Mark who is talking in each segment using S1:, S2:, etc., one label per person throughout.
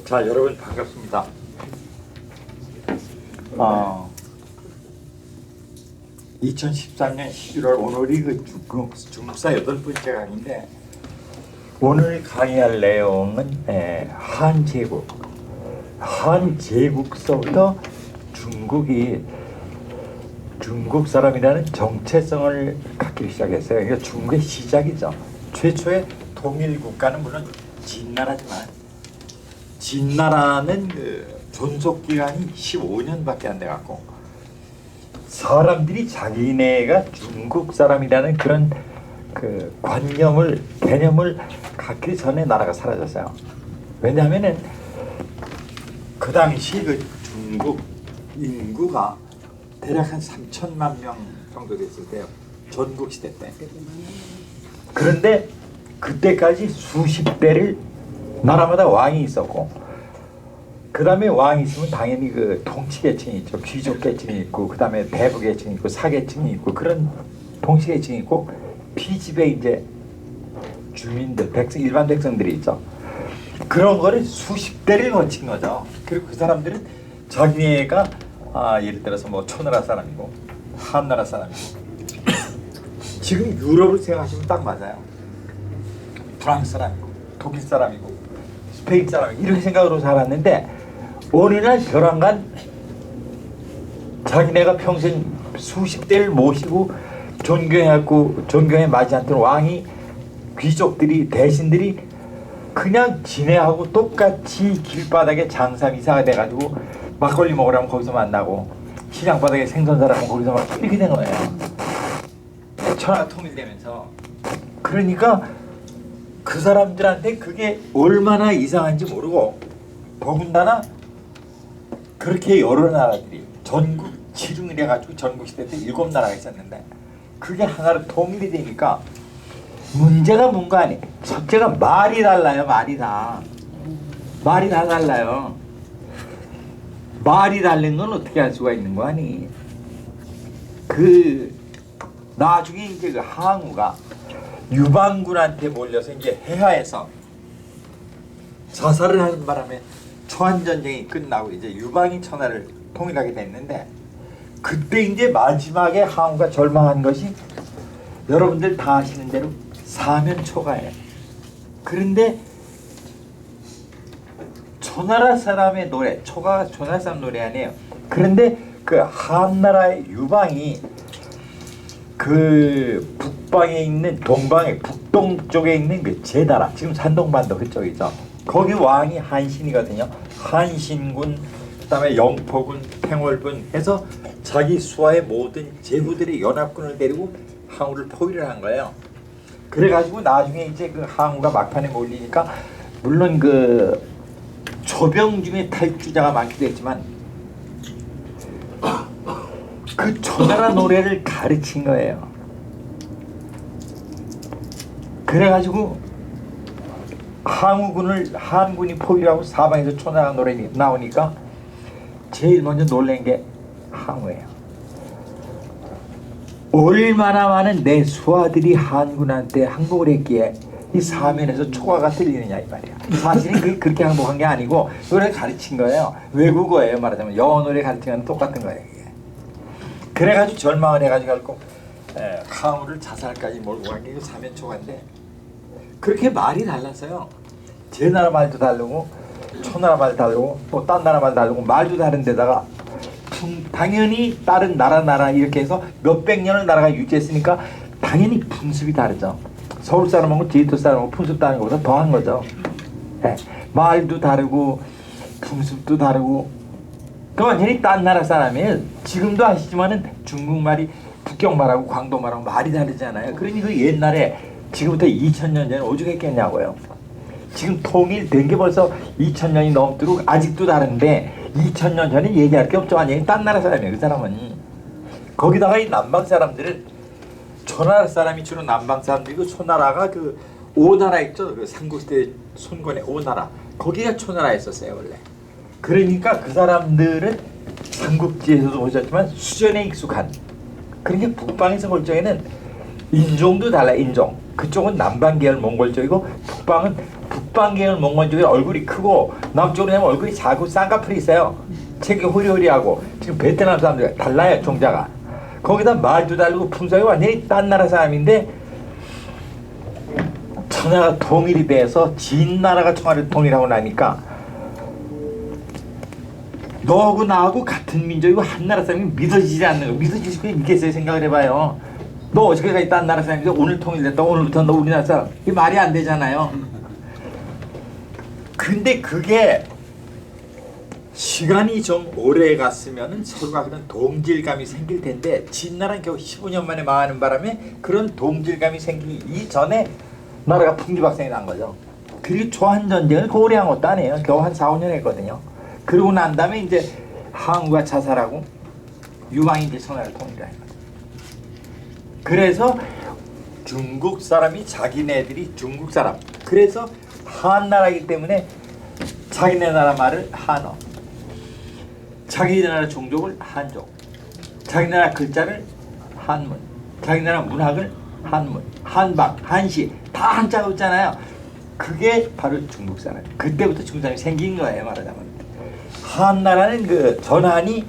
S1: 자, 여러분 반갑습니다. 2013년 11월 오늘이 그 중국사 8번째 강의인데 오늘 강의할 내용은 한제국서부터 중국 사람이라는 정체성을 갖기 시작했어요. 그러니까 중국의 시작이죠. 최초의 통일 국가는 물론 진나라지만 진나라는 그 존속 기간이 15년밖에 안 돼 갖고 사람들이 자기네가 중국 사람이라는 그런 그 개념을 갖기 전에 나라가 사라졌어요. 왜냐하면은 그 당시 그 중국 인구가 대략 한 3천만 명 정도 됐을 때요. 전국 시대 때. 그런데 그때까지 수십 대를 나라마다 왕이 있었고, 그 다음에 왕이 있으면 당연히 그 통치 계층이 있죠. 귀족 계층이 있고, 그 다음에 대부 계층이 있고, 사계층이 있고, 그런 통치 계층이 있고, 피지배 이제 주민들, 일반 백성들이 있죠. 그런 거를 수십 대를 거친 거죠. 그리고 그 사람들은 자기네가 예를 들어서 뭐 초나라 사람이고, 한나라 사람이고, 지금 유럽을 생각하시면 딱 맞아요. 프랑스 사람이고, 독일 사람이고, 스페인 사람이고, 이런 생각으로 살았는데 어느 날 벼랑간 자기네가 평생 수십 대를 모시고 존경에 맞지 않던 왕이, 귀족들이, 대신들이 그냥 지네하고 똑같이 길바닥에 장사 미사가 돼가지고 막걸리 먹으라면 거기서 만나고 시장바닥에 생선 사라면 거기서 막 이렇게 된 거예요. 천하가 통일되면서. 그러니까 그 사람들한테 그게 얼마나 이상한지 모르고, 더군다나 그렇게 여러 나라들이 전국 지중을 해가지고 전국시대 때 7나라가 있었는데 그게 하나로 통일이 되니까 문제가 뭔가 아니, 첫째가 말이 달라요. 말이 다 달라요. 말이 다른 건 어떻게 할 수가 있는 거 아니. 그 나중에 이제 그 항우가 유방군한테 몰려서 이제 해하에서 자살을 하는 바람에 초안전쟁이 끝나고 이제 유방이 천하를 통일하게 됐는데, 그때 이제 마지막에 항우가 절망한 것이 여러분들 다 아시는 대로 사면초가예요. 그런데 초나라 사람의 노래, 초가가 초나라 사람 노래 아니에요. 그런데 그 한나라의 유방이 그 북방에 있는 북동 쪽에 있는 그 제나라, 지금 산동반도 그쪽이죠. 거기 왕이 한신이거든요. 한신군, 그다음에 영포군, 팽월군 해서 자기 수하의 모든 제후들의 연합군을 데리고 항우를 포위를 한 거예요. 그래가지고 나중에 이제 그 항우가 막판에 몰리니까 물론 그 조병 중에 탈주자가 많기도 했지만 그 초나라 노래를 가르친 거예요. 그래가지고 한군이 포위하고 사방에서 초나라 노래 나오니까 제일 먼저 놀란 게 항우예요. 얼마나 많은 내 수하들이 한군한테 항복을 했기에 이 사면에서 초가가 들리느냐 이 말이야. 사실은 그렇게 항복한 게 아니고 노래를 가르친 거예요. 외국어예요. 말하자면 영어 노래 가르친 거는 똑같은 거예요. 이게. 그래가지고 절망을 해가지고 항우를 자살까지 몰고 간 게 사면초가인데, 그렇게 말이 달랐어요. 제 나라 말도 다르고 초나라 말도 다르고 또 딴 나라 말도 다르고 말도 다른 데다가 당연히 다른 나라 이렇게 해서 몇백 년을 나라가 유지했으니까 당연히 풍습이 다르죠. 서울 사람하고 제주도 사람하고 풍습 다른 것보다 더한 거죠. 말도 다르고 풍습도 다르고 그 완전히 딴 나라 사람이에요. 지금도 아시지만은 중국말이 북경말하고 광도말하고 말이 다르잖아요. 그러니 그 옛날에 지금부터 2000년 전에 오죽했겠냐고요. 지금 통일된 게 벌써 2000년이 넘도록 아직도 다른데 2000년 전에 얘기할 게 없죠. 완전히 딴 나라 사람이에요. 그 사람은. 거기다가 이 남방 사람들은 초나라 사람이 주로 남방 사람들이고, 초나라가 그 오나라 있죠. 그 삼국시대 손권의 오나라. 거기가 초나라였었어요 원래. 그러니까 그 사람들은 삼국지에서도 보셨지만 수전에 익숙한. 그러니까 북방에서 볼 적에는 인종도 달라. 인종. 그쪽은 남방 계열 몽골 쪽이고 북방은 북방계열 몽골 쪽에 얼굴이 크고 남쪽으로 하면 얼굴이 작고 쌍꺼풀이 있어요. 체격이 호리호리하고 지금 베트남 사람들 달라요 종자가. 거기다 말도 다르고 품성이 완전히 딴 나라 사람인데 천하가 통일이 돼서 진나라가 청나라를 통일하고 나니까 너하고 나하고 같은 민족이고 한 나라 사람이 믿어지지 않는 거. 믿어질 수 있겠어요? 생각을 해봐요. 너 어저께까지 딴 나라 사람인데 오늘 통일됐다. 오늘부터 너 우리나라 사람. 이게 말이 안 되잖아요. 근데 그게 시간이 좀 오래 갔으면 서로가 그런 동질감이 생길 텐데 진나라는 겨우 15년 만에 망하는 바람에 그런 동질감이 생기기 이전에 나라가 풍비박산이 난 거죠. 그리고 조한전쟁을 오래 한 것도 아니에요. 겨우 한 4, 5년 했거든요. 그러고 난 다음에 이제 항우가 자살하고 유망이 이제 청나라를 통일하는 거죠. 그래서 중국 사람이 자기네들이 중국 사람. 그래서 한나라이기 때문에 자기네 나라 말을 한어. 자기네 나라 종족을 한족. 자기네 나라 글자를 한문. 자기네 나라 문학을 한문. 한방, 한시 다 한자가 있잖아요. 그게 바로 중국 사람. 그때부터 중국 사람이 생긴 거예요, 말하자면. 한나라는 그 전한이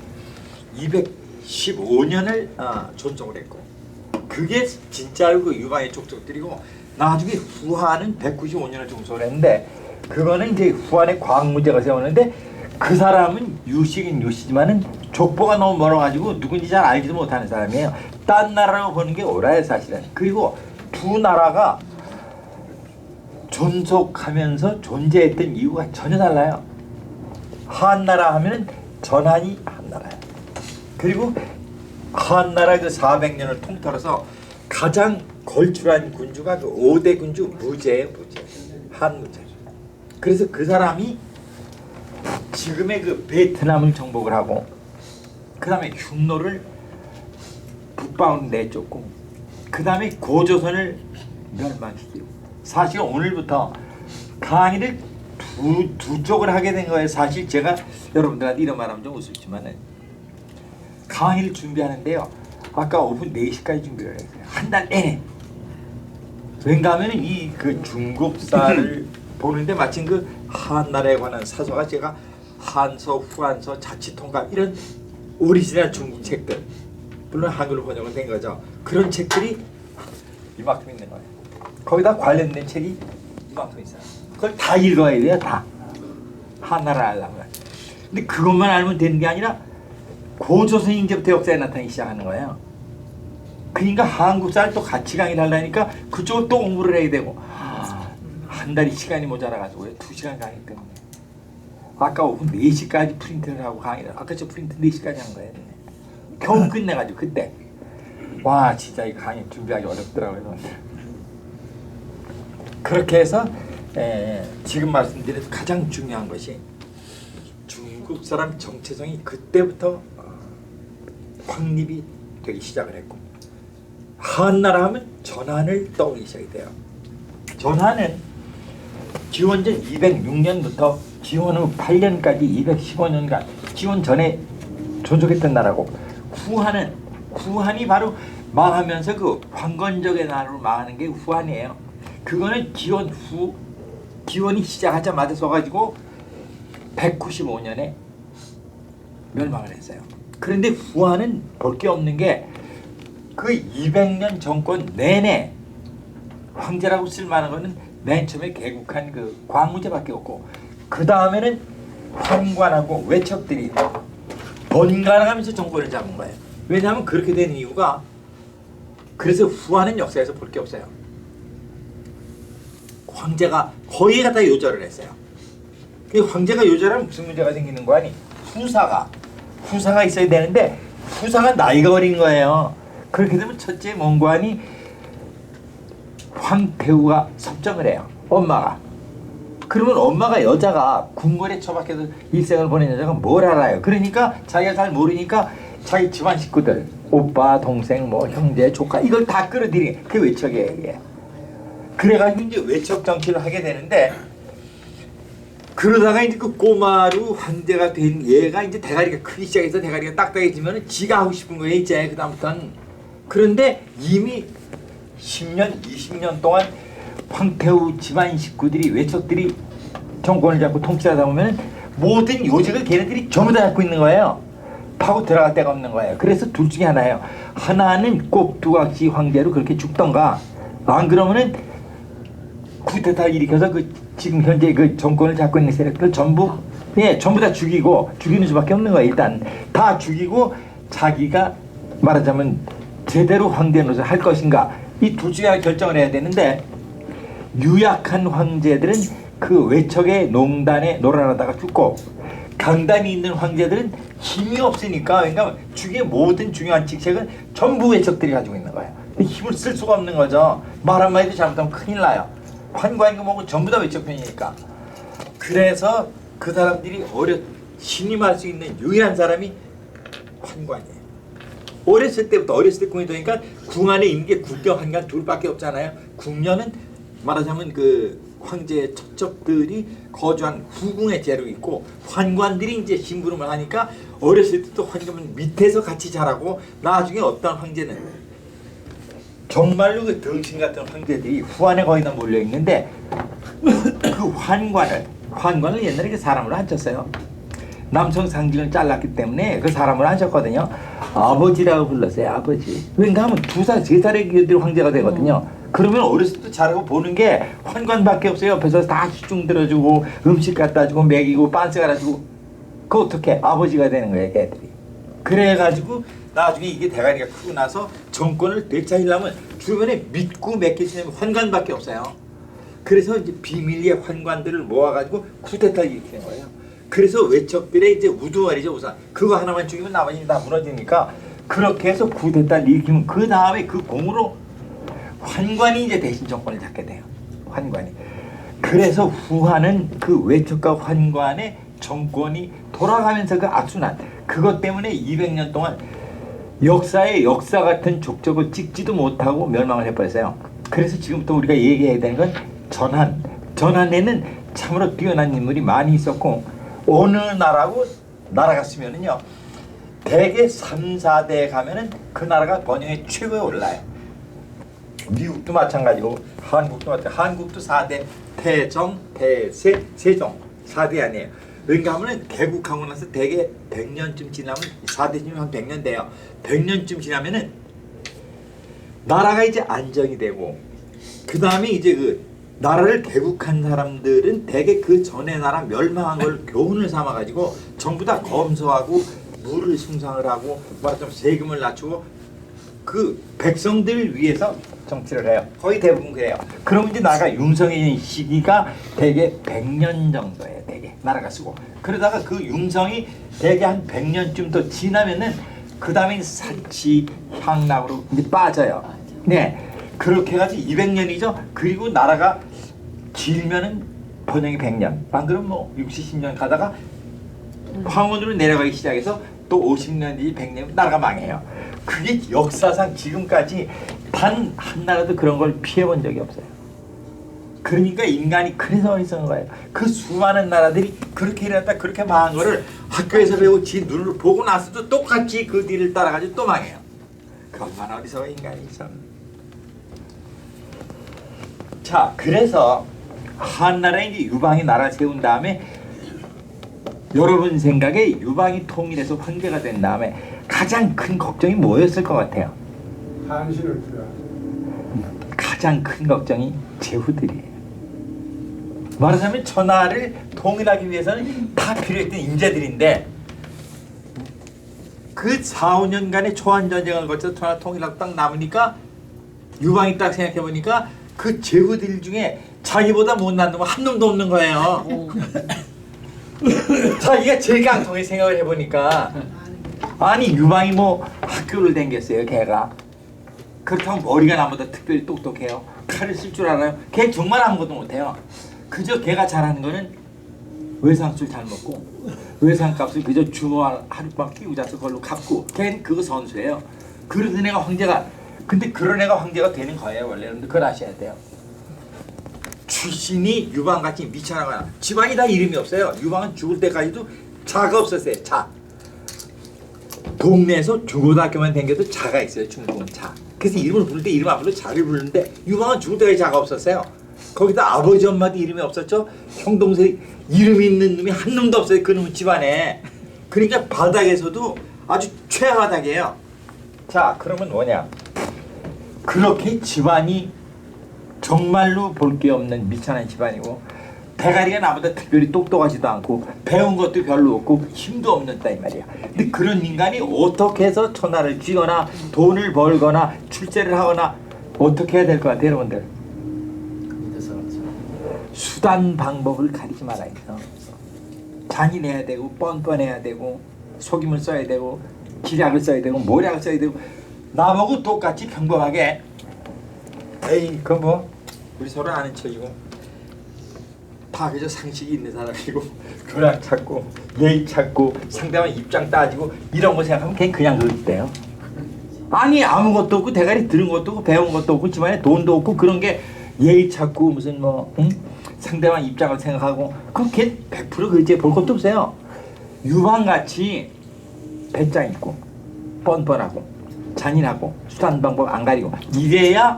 S1: 215년을 존속을 했고, 그게 진짜로 그 유방의 족족들이고, 나중에 후한은 195년을 존속을 했는데, 그거는 이제 후한의 광무제가 세웠는데, 그 사람은 유식인 유시지만은 족보가 너무 멀어가지고 누군지 잘 알지도 못하는 사람이에요. 딴 나라로 보는 게 옳아요, 사실은. 그리고 두 나라가 존속하면서 존재했던 이유가 전혀 달라요. 한나라 하면은 전한이 한나라예요. 그리고 한나라 그 400년을 통틀어서 가장 걸출한 군주가 그 5대 군주 무제예요, 무제. 한무제. 그래서 그 사람이 지금의 그 베트남을 정복을 하고 그 다음에 흉노를 북방으로 내쫓고 그 다음에 고조선을 멸망시키고 사실 오늘부터 강의를 두 쪽을 하게 된 거예요. 사실 제가 여러분들한테 이런 말하면 좀 우습지만은 강의를 준비하는데요. 아까 오후 4시까지 준비를 했어요. 한 달 내내. 왠가 하면 이 그 중국사를 보는데 마침 그 한나라에 관한 사서가 제가 한서, 후한서, 자치통감 이런 오리지널 중국 책들 물론 한글로 번역은 된 거죠. 그런 책들이 이만큼 있는 거예요. 거기다 관련된 책이 이만큼 있어요. 그걸 다 읽어야 돼요. 다. 한나라 알려면. 근데 그것만 알면 되는 게 아니라 고조선 이제부터 역사에 나타나기 시작하는 거예요. 그러니까 한국사를 또 같이 강의를 하려니까 그쪽을 또 공부를 해야 되고 한 달이 시간이 모자라가지고요. 2시간 강의 때문에. 아까 오후 4시까지 프린트를 하고 강의를. 아까 저 프린트 4시까지 한 거예요. 겨우 끝내가지고 그때. 와 진짜 이 강의 준비하기 어렵더라고요. 그렇게 해서 지금 말씀드린 가장 중요한 것이 중국 사람 정체성이 그때부터 확립이 되기 시작을 했고 한나라 하면 전한을 떠올리기 시작이 돼요. 전한은 기원전 206년부터 기원 후 8년까지 215년간 기원 전에 존속했던 나라고 후한이 바로 망하면서 그 황건적의 나라로 망하는 게 후한이에요. 그거는 기원이 시작하자마자 써가지고 195년에 멸망을 했어요. 그런데 후한은 볼 게 없는 게 그 200년 정권 내내 황제라고 쓸만한 거는 맨 처음에 개국한 그 광무제밖에 없고 그 다음에는 환관하고 외척들이 번갈아가면서 정권을 잡은 거예요. 왜냐하면 그렇게 된 이유가 그래서 후한은 역사에서 볼 게 없어요. 황제가 거의 다 요절을 했어요. 그 황제가 요절하면 무슨 문제가 생기는 거 아니? 후사가 있어야 되는데 후사가 나이가 어린 거예요. 그렇게 되면 첫째 몽관이 황태후가 섭정을 해요. 엄마가. 그러면 엄마가 여자가 궁궐에 처박혀서 일생을 보낸 여자가 뭘 알아요? 그러니까 자기가 잘 모르니까 자기 집안 식구들 오빠, 동생, 뭐 형제, 조카 이걸 다 끌어들이게 그게 외척이에요. 이게. 그래가지고 이제 외척 정치를 하게 되는데 그러다가 이제 그 꼬마로 황제가 된 얘가 이제 대가리가 크기 시작해서 대가리가 딱딱해지면 지가 하고 싶은 거예요. 이제 그다음부터는. 그런데 이미 10년, 20년 동안 황태후 집안 식구들이 외척들이 정권을 잡고 통치하다 보면 모든 요직을 걔네들이 전부 다 잡고 있는 거예요. 파고 들어갈 데가 없는 거예요. 그래서 둘 중에 하나예요. 하나는 꼭 두각시 황제로 그렇게 죽던가, 안 그러면은 쿠데타를 일으켜서 그 지금 현재 그 정권을 잡고 있는 세력들 전부 다 죽이는 수밖에 없는 거예요. 일단 다 죽이고 자기가 말하자면 제대로 황제 노릇을 할 것인가, 이 둘 중에 하나 결정을 해야 되는데, 유약한 황제들은 그 외척의 농단에 놀아나다가 죽고, 강단이 있는 황제들은 힘이 없으니까, 그러니까 주의 모든 중요한 직책은 전부 외척들이 가지고 있는 거예요. 힘을 쓸 수가 없는 거죠. 말 한마디도 잘못하면 큰일 나요. 환관이고 뭐고 전부 다 외척편이니까. 그래서 그 사람들이 신임할 수 있는 유일한 사람이 환관이에요. 어렸을 때 궁이 되니까 궁 안에 있는 게 국경 환관 둘밖에 없잖아요. 궁녀는 말하자면 그 황제의 첩첩들이 거주한 후궁의 재로 있고, 환관들이 이제 심부름을 하니까 어렸을 때도 환관 밑에서 같이 자라고, 나중에 어떤 황제는 정말로 그 등신 같은 황제들이 후안에 거의 다 몰려 있는데, 그 환관을 옛날에 그 사람으로 앉혔어요. 남성 상징을 잘랐기 때문에 그 사람을 앉혔거든요. 아버지라고 불렀어요. 아버지. 왠가 하면 2살, 3살의 애들이 황제가 되거든요. 그러면 어렸을 때 잘하고 보는 게 환관밖에 없어요. 옆에서 다 시중 들어주고 음식 갖다 주고 먹이고 빤스 갈아주고. 그 어떻게 아버지가 되는 거예요, 애들이. 그래가지고 나중에 이게 대가리가 크고 나서 정권을 되찾으려면 주변에 믿고 맡길 수 있는 환관밖에 없어요. 그래서 이제 비밀리에 환관들을 모아가지고 쿠데타를 일으키는 거예요. 그래서 외척들의 이제 우두머리죠, 우선. 그거 하나만 죽이면 나머지는 다 무너지니까, 그렇게 해서 쿠데타를 일으키면 그 다음에 그 공으로 환관이 이제 대신 정권을 잡게 돼요. 환관이. 그래서 후한은 그 외척과 환관의 정권이 돌아가면서 그 악순환, 그것 때문에 200년 동안 역사에 역사 같은 족적을 찍지도 못하고 멸망을 해버렸어요. 그래서 지금부터 우리가 얘기해야 되는 건 전한에는 참으로 뛰어난 인물이 많이 있었고, 어느 나라가 쓰면은요, 대개 3, 4대에 가면은 그 나라가 번영의 최고에 올라요. 미국도 마찬가지고 한국도 마찬가지고, 한국도 4대 태정, 태세, 세종 4대 아니에요. 그러니까 하면은 개국하고 나서 대개 100년쯤 지나면, 4대쯤 한 100년 돼요. 100년쯤 지나면은 나라가 이제 안정이 되고, 그 다음에 이제 그 나라를 개국한 사람들은 대개 그 전에 나라 멸망한 걸 교훈을 삼아가지고 전부 다 검소하고 물을 숭상을 하고 말하자면 세금을 낮추고 그 백성들을 위해서 정치를 해요. 거의 대부분 그래요. 그럼 이제 나라가 융성해진 시기가 대개 100년 정도예요. 대개 나라가 쓰고, 그러다가 그 융성이 대개 한 100년쯤 더 지나면은 그 다음에 사치 향락으로 이제 빠져요. 네. 그렇게 해가지고 200년이죠. 그리고 나라가 길면은 번영이 100년. 안 그러면 뭐 60, 10년 가다가 황혼으로 내려가기 시작해서 또 50년 뒤 100년 나라가 망해요. 그게 역사상 지금까지 단 한 나라도 그런 걸 피해본 적이 없어요. 그러니까 인간이 그래서 어리석은 거예요. 그 수많은 나라들이 그렇게 일어났다 그렇게 망한 거를 학교에서 배우고 지 눈으로 보고 나서도 똑같이 그 뒤를 따라가지고 또 망해요. 그 얼마나 어리석은 인간이 참. 자, 그래서 한나라에 이제 유방이 나라 세운 다음에, 여러분 생각에 유방이 통일해서 황제가 된 다음에 가장 큰 걱정이 뭐였을 것 같아요?
S2: 한신을 들어.
S1: 가장 큰 걱정이 제후들이에요. 말하자면 천하를 통일하기 위해서는 다 필요했던 인재들인데, 그 4, 5년간의 초안전쟁을 거쳐서 천하 통일하고 딱 남으니까 유방이 딱 생각해보니까 그 제후들 중에 자기보다 못난 놈은 한 놈도 없는 거예요. 자기가 제일 깡통에 생각을 해보니까, 아니 유방이 뭐 학교를 다녔어요. 걔가 그렇다고 머리가 나보다 특별히 똑똑해요? 칼을 쓸 줄 알아요? 걔 정말 아무것도 못해요. 그저 걔가 잘하는 거는 외상술 잘 먹고, 외상값을 그저 주모 하룻밤 끼고 자서 그걸로 갚고, 걔는 그거 선수예요. 그러던 애가 황제가, 근데 그런 애가 황제가 되는 거예요. 원래는 그걸 아셔야 돼요. 출신이 유방같이 미쳐나가요. 집안이 다 이름이 없어요. 유방은 죽을 때까지도 자가 없었어요. 자. 동네에서 중고등학교만 다녀도 자가 있어요. 중국은 자. 그래서 이름을 부를 때 이름 앞으로 자를 부르는데, 유방은 죽을 때까지 자가 없었어요. 거기다 아버지 엄마도 이름이 없었죠. 형 동생 이름이 있는 놈이 한 놈도 없어요. 그놈 집안에. 그러니까 바닥에서도 아주 최하닥이에요. 자, 그러면 뭐냐? 그렇게 집안이 정말로 볼 게 없는 미천한 집안이고 대가리가 나보다 특별히 똑똑하지도 않고 배운 것도 별로 없고 힘도 없는다 이 말이야. 근데 그런 인간이 어떻게 해서 천하를 쥐거나 돈을 벌거나 출세를 하거나 어떻게 해야 될 것 같아요, 여러분들? 수단 방법을 가리지 말아야 돼요. 잔인해야 되고 뻔뻔해야 되고 속임을 써야 되고 기략을 써야 되고 모략을 써야 되고 나보고 똑같이 평범하게 에이 그건 뭐 우리 서로 아는 척이고 다 그저 상식이 있는 사람이고 교양 찾고 예의 찾고 상대방 입장 따지고 이런 거 생각하면 걔 그냥 그렇대요. 아니 아무것도 없고 대가리 들은 것도 없고 배운 것도 없고 집안에 돈도 없고 그런 게 예의 찾고 무슨 뭐 응? 상대방 입장을 생각하고 그럼 걔 100% 그렇지 볼 것도 없어요. 유방같이 배짱 있고 뻔뻔하고 잔인하고 수단 방법 안 가리고 이래야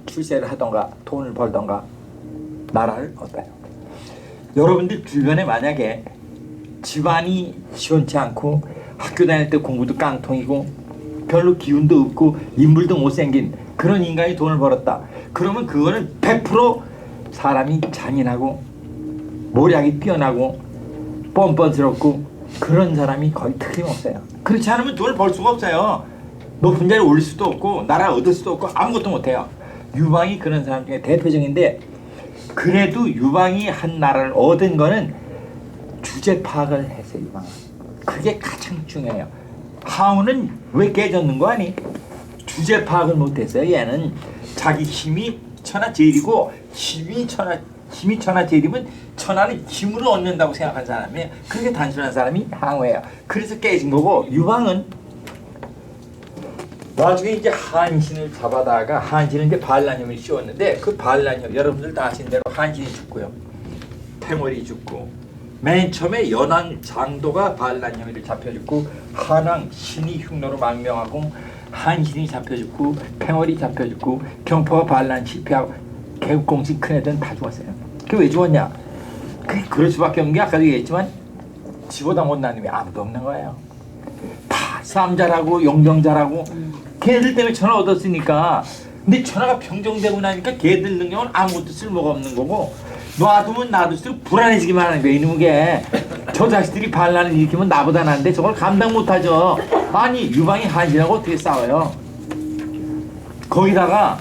S1: 출세를 하던가 돈을 벌던가 나라를 얻어요. 여러분들 주변에 만약에 집안이 시원치 않고 학교 다닐 때 공부도 깡통이고 별로 기운도 없고 인물도 못생긴 그런 인간이 돈을 벌었다. 그러면 그거는 100% 사람이 잔인하고 모략이 뛰어나고 뻔뻔스럽고 그런 사람이 거의 틀림없어요. 그렇지 않으면 돈을 벌 수가 없어요. 높은 자리에 올릴 수도 없고 나라 얻을 수도 없고 아무것도 못해요. 유방이 그런 사람 중에 대표적인데 그래도 유방이 한 나라를 얻은 거는 주제 파악을 했어요. 유방은. 그게 가장 중요해요. 하우는 왜 깨졌는 거 아니? 주제 파악을 못했어요. 얘는 자기 힘이 천하제일이고 힘이 천하제일이면 천하는 힘으로 얻는다고 생각한 사람이에요. 그렇게 단순한 사람이 항우예요. 그래서 깨진 거고 유방은 나중에 이제 한신을 잡아다가 한신은 이제 반란형을 씌웠는데 그 반란형 여러분들 다 아시는 대로 한신이 죽고요. 팽월이 죽고 맨 처음에 연왕 장도가 반란형을 잡혀 죽고 한왕 신이 흉노로 망명하고 한신이 잡혀 죽고 팽월이 잡혀 죽고 경포가 반란 실패하고 개국공신 큰 애들은 다 죽었어요. 그게 왜 죽었냐? 그럴 수밖에 없는 게 아까도 얘기했지만 지보다 못난 놈이 아무도 없는 거예요. 다 싸움 잘하고 용병 잘하고 걔들 때문에 천하 얻었으니까. 근데 천하가 평정되고 나니까 걔들 능력은 아무것도 쓸모가 없는 거고 놔두면 놔둘수록 불안해지기만 하는 거야 이놈의. 저 자식들이 반란을 일으키면 나보다 나은데 저걸 감당 못하죠. 아니 유방이 한신하고 어떻게 싸워요? 거기다가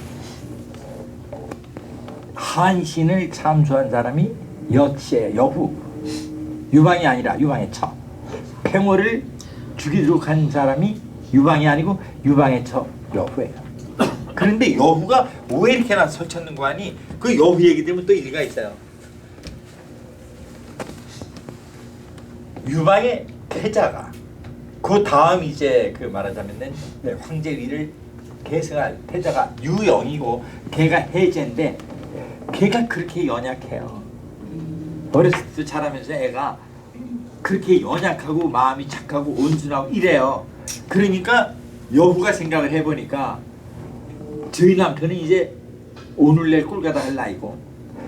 S1: 한신을 참수한 사람이 여치예요. 여후. 유방이 아니라 유방의 처. 팽월을 죽이도록 한 사람이 유방이 아니고 유방의 처 여후예요. 그런데 여후가 왜 이렇게나 설쳤는 거 아니? 그 여후 얘기 되면 또 일리가 있어요. 유방의 태자가 그 다음 이제 그 말하자면은 황제위를 계승할 태자가 유영이고 걔가 해제인데 걔가 그렇게 연약해요. 어렸을 때 자라면서 애가 그렇게 연약하고 마음이 착하고 온순하고 이래요. 그러니까 여후가 생각을 해보니까 저희 남편은 이제 오늘 내일 꼴가다 할 나이고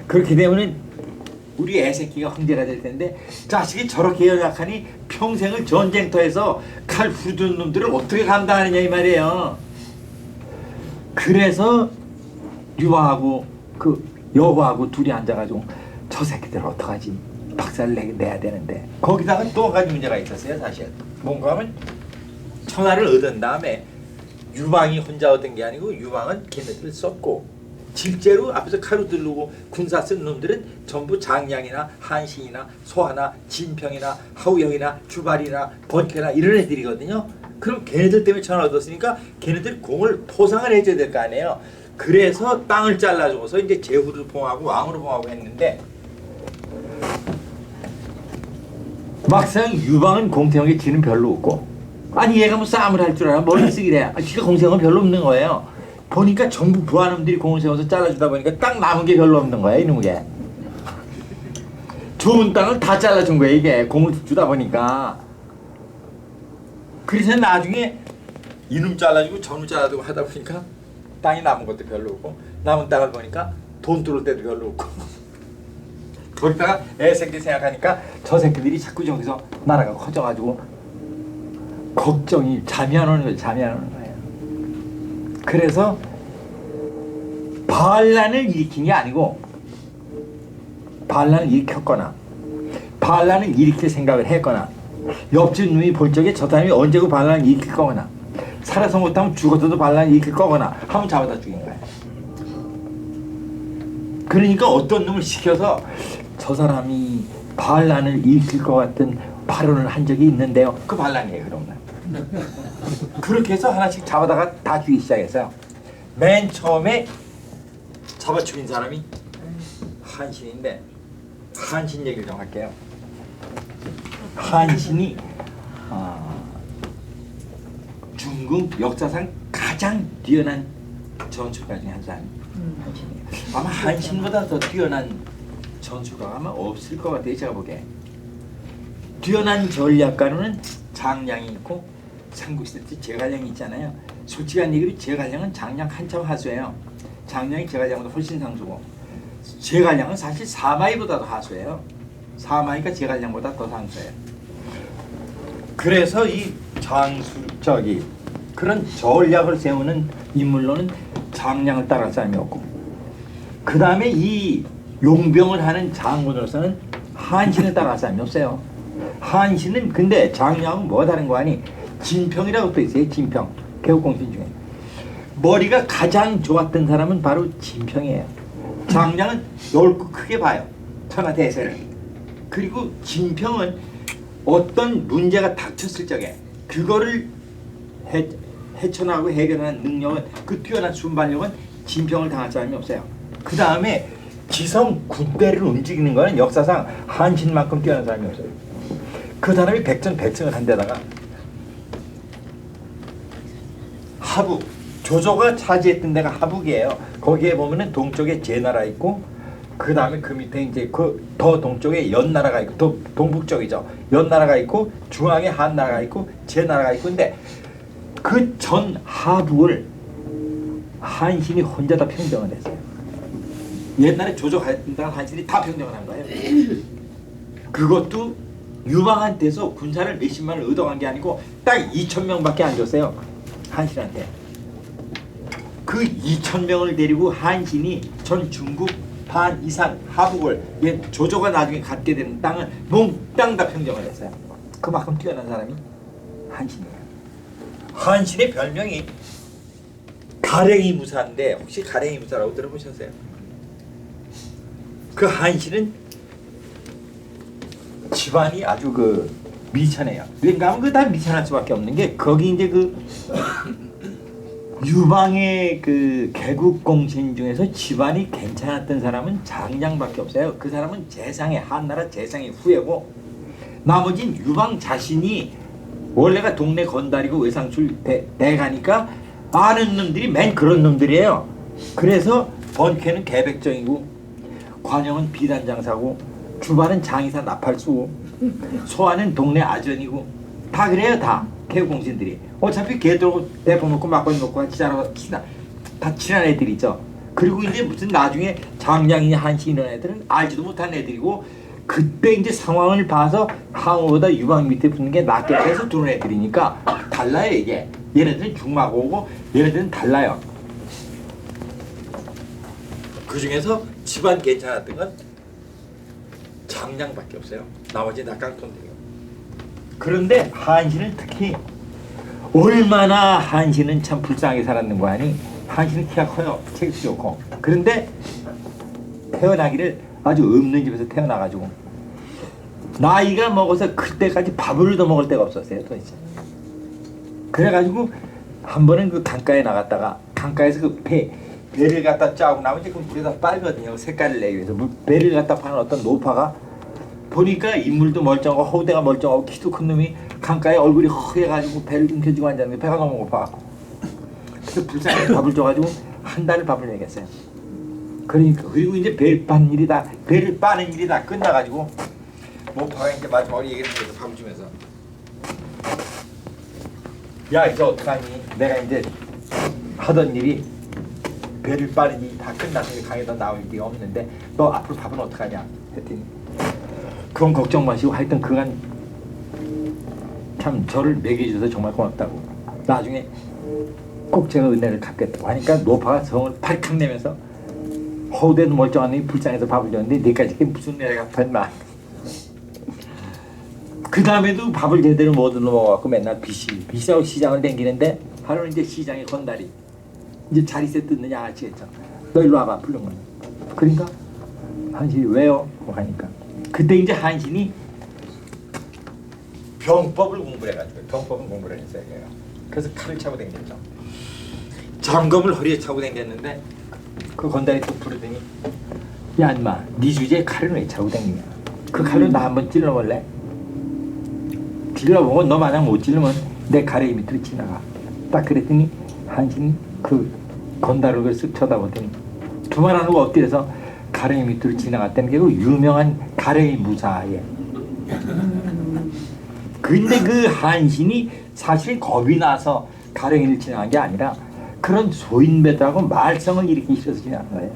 S1: 그렇게 되면은 우리 애새끼가 황제가 될 텐데 자식이 저렇게 연약하니 평생을 전쟁터에서 칼 후두는 놈들을 어떻게 감당하느냐 이 말이에요. 그래서 유방하고 그 여후하고 둘이 앉아가지고 저 새끼들 어떡하지? 박살을 내야 되는데 거기다가 또 한 가지 문제가 있었어요. 사실 뭔가 하면 천하를 얻은 다음에 유방이 혼자 얻은 게 아니고 유방은 걔네들을 썼고 실제로 앞에서 칼로 들르고 군사 쓴 놈들은 전부 장량이나 한신이나 소하나 진평이나 하우영이나 주발이나 번쾌나 이런 애들이거든요. 그럼 걔네들 때문에 천하를 얻었으니까 걔네들 공을 포상을 해줘야 될 거 아니에요. 그래서 땅을 잘라줘서 이제 제후를 봉하고 왕으로 봉하고 했는데 막상 유방은 공평하게 지는 별로 없고 아니 얘가 뭐 싸움을 할 줄 알아? 머리 쓰기래. 지가 공생은 별로 없는 거예요. 보니까 전부 부하놈들이 공을 세워서 잘라주다 보니까 딱 남은 게 별로 없는 거야 이놈게. 좋은 땅을 다 잘라준 거야 이게 공을 주다 보니까. 그래서 나중에 이놈 잘라주고 저놈 잘라주고 하다 보니까 땅이 남은 것도 별로 없고 남은 땅을 보니까 돈 들어올 때도 별로 없고 거기다가 애 새끼 생각하니까 저 새끼들이 자꾸 저기서 나라가 커져가지고 걱정이 잠이 안 오는 거예요. 잠이 안 오는 거예요. 그래서 반란을 일으킨 게 아니고 반란을 일으켰거나 반란을 일으킬 생각을 했거나 옆집 놈이 볼 적에 저 사람이 언제고 반란을 일으킬 거거나 살아서 못하면 죽어서도 반란을 일으킬 거거나 하면 잡아다 죽인 거예요. 그러니까 어떤 놈을 시켜서 저 사람이 반란을 일으킬 것 같은 발언을 한 적이 있는데요. 그 반란이에요. 그러면 그렇게 해서 하나씩 잡아다가 다 죽이기 시작했어요. 맨 처음에 잡아 죽인 사람이 한신인데 한신 얘기를 좀 할게요. 한신이 중국 역사상 가장 뛰어난 전술가 중에 한 사람이 한신이에요. 아마 한신보다 더 뛰어난 전술가가 아마 없을 것 같아요. 제가 보기에. 뛰어난 전략가로는 장량이 있고 삼국시대 때 제갈량이 있잖아요. 솔직한 얘기로 제갈량은 장량 한참 하수예요. 장량이 제갈량보다 훨씬 상수고 제갈량은 사실 사마이보다도 하수예요. 사마이가 제갈량보다 더 상수예요. 그래서 이 그런 전략을 세우는 인물로는 장량을 따라갈 사람이 없고 그 다음에 이 용병을 하는 장군으로서는 한신을 따라갈 사람이 없어요. 한신은 근데 장량은 뭐가 다른 거 아니? 진평이라고 또 있어요. 진평. 개국공신 중에. 머리가 가장 좋았던 사람은 바로 진평이에요. 장량은 넓고 크게 봐요. 천하대세를. 그리고 진평은 어떤 문제가 닥쳤을 적에 그거를 헤쳐나가고 해결하는 능력은 그 뛰어난 순발력은 진평을 당할 사람이 없어요. 그 다음에 지성 군대를 움직이는 거는 역사상 한신만큼 뛰어난 사람이 없어요. 그 사람이 백전백승을 한 데다가 하북 조조가 차지했던 데가 하북이에요. 거기에 보면은 동쪽에 제나라 있고 그 다음에 그 밑에 이제 그 더 동쪽에 연나라가 있고 더 동북쪽이죠. 연나라가 있고 중앙에 한나라가 있고 제나라가 있고 근데 그 전 하북을 한신이 혼자 다 평정을 했어요. 옛날에 조조가 했던 데가 한신이 다 평정을 한 거예요. 그것도 유망한테서 군사를 몇십만을 얻어간 게 아니고 딱 2,000명밖에 안 줬어요. 한신한테. 그 2,000명을 데리고 한신이 전 중국 반 이상 하북을 조조가 나중에 갖게 되는 땅은 몽땅 다 평정을 했어요. 그만큼 뛰어난 사람이 한신이에요. 한신의 별명이 가랭이 무사인데 혹시 가랭이 무사라고 들어보셨어요? 그 한신은 집안이 아주 그 미천해요. 그러니까 그 다 미천할 수밖에 없는 게 거기 이제 그 유방의 그 개국공신 중에서 집안이 괜찮았던 사람은 장량밖에 없어요. 그 사람은 재상의 한나라 재상의 후예고 나머진 유방 자신이 원래가 동네 건달이고 외상출 대가니까 아는 놈들이 맨 그런 놈들이에요. 그래서 번쾌는 개백정이고 관영은 비단장사고 주반은 장의사 나팔수고 소아는 동네 아전이고 다 그래요. 다 개국공신들이 어차피 개들고 대포 놓고 막걸리 놓고 같이 자라고 다 친한 애들이죠. 그리고 이제 무슨 나중에 장량이냐 한신 이런 애들은 알지도 못한 애들이고 그때 이제 상황을 봐서 항우보다 유방 밑에 붙는 게 낫겠다 해서 들어온 애들이니까 달라요. 이게 얘네들은 중마고고 얘네들은 달라요. 그 중에서 집안 괜찮았던 건 장량밖에 없어요. 나머지 다 깡통들이요. 그런데 한신은 특히 얼마나 한신은 참 불쌍하게 살았는 거 아니? 한신은 키가 커요. 체격도 좋고. 그런데 태어나기를 아주 없는 집에서 태어나가지고 나이가 먹어서 그때까지 밥을 더 먹을 데가 없었어요. 도대체. 그래가지고 한 번은 그 강가에 나갔다가 강가에서 그 배를 갖다 짜고 나면 이제 그 물에다 빨거든요. 색깔을 내기 위해서 배를 갖다 파는 어떤 노파가 보니까 인물도 멀쩡하고 허우대가 멀쩡하고 키도 큰 놈이 강가에 얼굴이 허해가지고 배를 움켜쥐고 앉았는데 배가 너무 고파갖고 그래서 불쌍하게 밥을 줘가지고 한 달을 밥을 먹였어요. 그러니까 그리고 이제 배를 빠는 일이 다 끝나가지고 노파가 이제 마지막으로 얘기를 하면서 밥을 주면서 야 이제 어떡하니? 내가 이제 하던 일이 배를 빠르니 다 끝났으니 강에다 나올 일이 없는데 너 앞으로 밥은 어떡하냐 했더니 그건 걱정 마시고 하여튼 그간 참 저를 먹여줘서 정말 고맙다고 나중에 꼭 제가 은혜를 갚겠다고 하니까 노파가 성을 발칵 내면서 허우대도 멀쩡한 놈이 불쌍해서 밥을 줬는데 내까지 그게 무슨 은혜를 갚았나. 그 다음에도 밥을 제대로 못 먹어갖고 맨날 비시하고 시장을 댕기는데 하루는 이제 시장에 건달이 이제 자리세 뜯느냐 아시겠죠. 너 일로 와봐 부른 거야. 그러니까 한신이 왜요? 하니까 그때 이제 한신이 병법을 공부를 해가지고 병법은 공부를 했어요. 그래서 칼을 차고 댕겼죠. 장검을 허리에 차고 댕겼는데 그 건달이 또 부르더니 야 인마 네 주제에 칼을 왜 차고 댕기냐. 그 칼로 나 한번 찔러볼래? 찔러보고 너 만약 못 찔르면 내 가래이 밑으로 지나가. 딱 그랬더니 한신이 그 건달을 쓱 쳐다보더니 두 말 안 하고 엎드려서 가래이 밑으로 지나갔다는 게 그 유명한 가래이 무사예. 근데 그 한신이 사실 겁이 나서 가래이를 지나간 게 아니라 그런 소인배들하고 말썽을 일으키기 싫어서 지나간 거예요.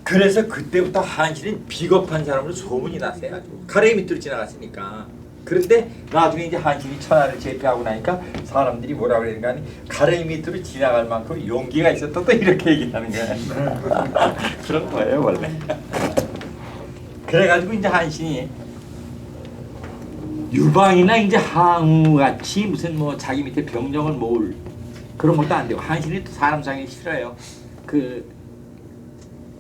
S1: 그래서 그때부터 한신은 비겁한 사람으로 소문이 났어요. 가래이 밑으로 지나갔으니까. 그런데 나중에 이제 한신이 천하를 제패하고 나니까 사람들이 뭐라 그러는가 하니 가래이 밑으로 지나갈 만큼 용기가 있었다 또 이렇게 얘기하는 거예요. 그런 거예요 원래. 그래가지고 이제 한신이 유방이나 이제 항우같이 무슨 뭐 자기 밑에 병정을 모을 그런 것도 안 되고 한신이 또 사람 사기 싫어요. 그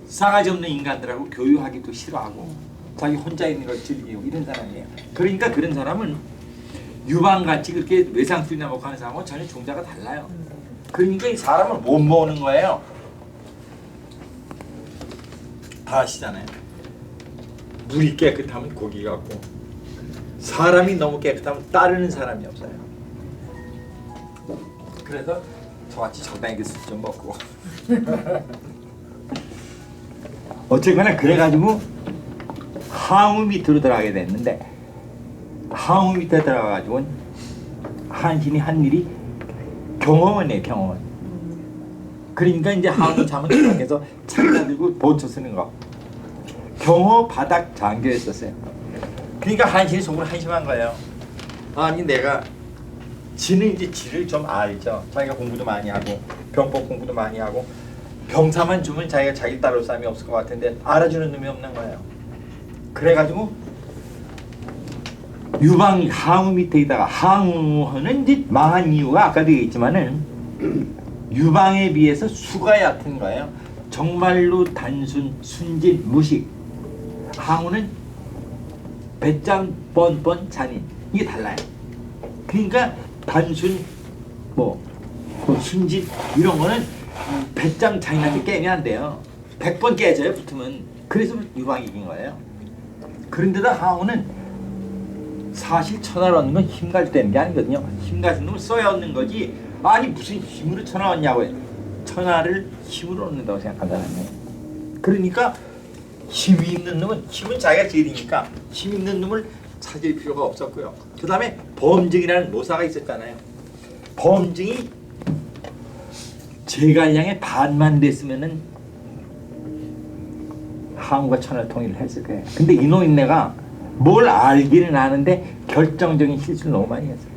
S1: 싸가지 없는 인간들하고 교유하기도 싫어하고 자기 혼자 있는 걸 즐기고 이런 사람이에요. 그러니까 그런 사람은 유방같이 그렇게 외상술이나 먹고 하는 사람하고 전혀 종자가 달라요. 그러니까 이 사람을 못 모으는 거예요. 다 아시잖아요. 물이 깨끗하면 고기가 없고 사람이 너무 깨끗하면 따르는 사람이 없어요. 그래서 저같이 적당히 술 좀 먹고 어쨌거나 그래가지고 항우 밑으로 들어가게 됐는데 항우 밑에 들어가가지고 한신이 한 일이 경호원이에요. 경호원. 그러니까 이제 항우 잠은 들어가서 창자 들고 보초 쓰는 거 경호 바닥 장교였었어요. 그러니까 한신이 속으로 한심한 거예요. 아니 내가 지는 이제 지를 좀 알죠. 자기가 공부도 많이 하고 병법 공부도 많이 하고 병사만 주면 자기가 자기 따라올 사람이 없을 것 같은데 알아주는 놈이 없는 거예요. 그래가지고 유방 항우 밑에다가 항우는 이제 망한 이유가 아까도 얘기했지만은 유방에 비해서 수가 얕은 거예요. 정말로 단순 순진 무식. 항우는 배짱 뻔뻔 잔인 이게 달라요. 그러니까 단순 뭐 순진 이런 거는 배짱 잔인하게 깨면 안 돼요. 100번 깨져요 붙으면. 그래서 유방이 이긴 거예요. 그런데다 항우는 사실 천하를 얻는 건 힘가지고 되는 게 아니거든요. 힘가진 놈을 써야 얻는 거지. 아니 무슨 힘으로 천하 얻냐고요. 천하를 힘으로 얻는다고 생각한 사람이에요. 그러니까 힘이 있는 놈은 힘은 자기가 제일이니까 힘 있는 놈을 찾을 필요가 없었고요. 그 다음에 범증이라는 모사가 있었잖아요. 범증이 제갈량의 반만 됐으면은 항우가 천하를 통일을 했을 거예요. 근데 이노인네가 뭘 알기는 아는데 결정적인 실수를 너무 많이 했어요.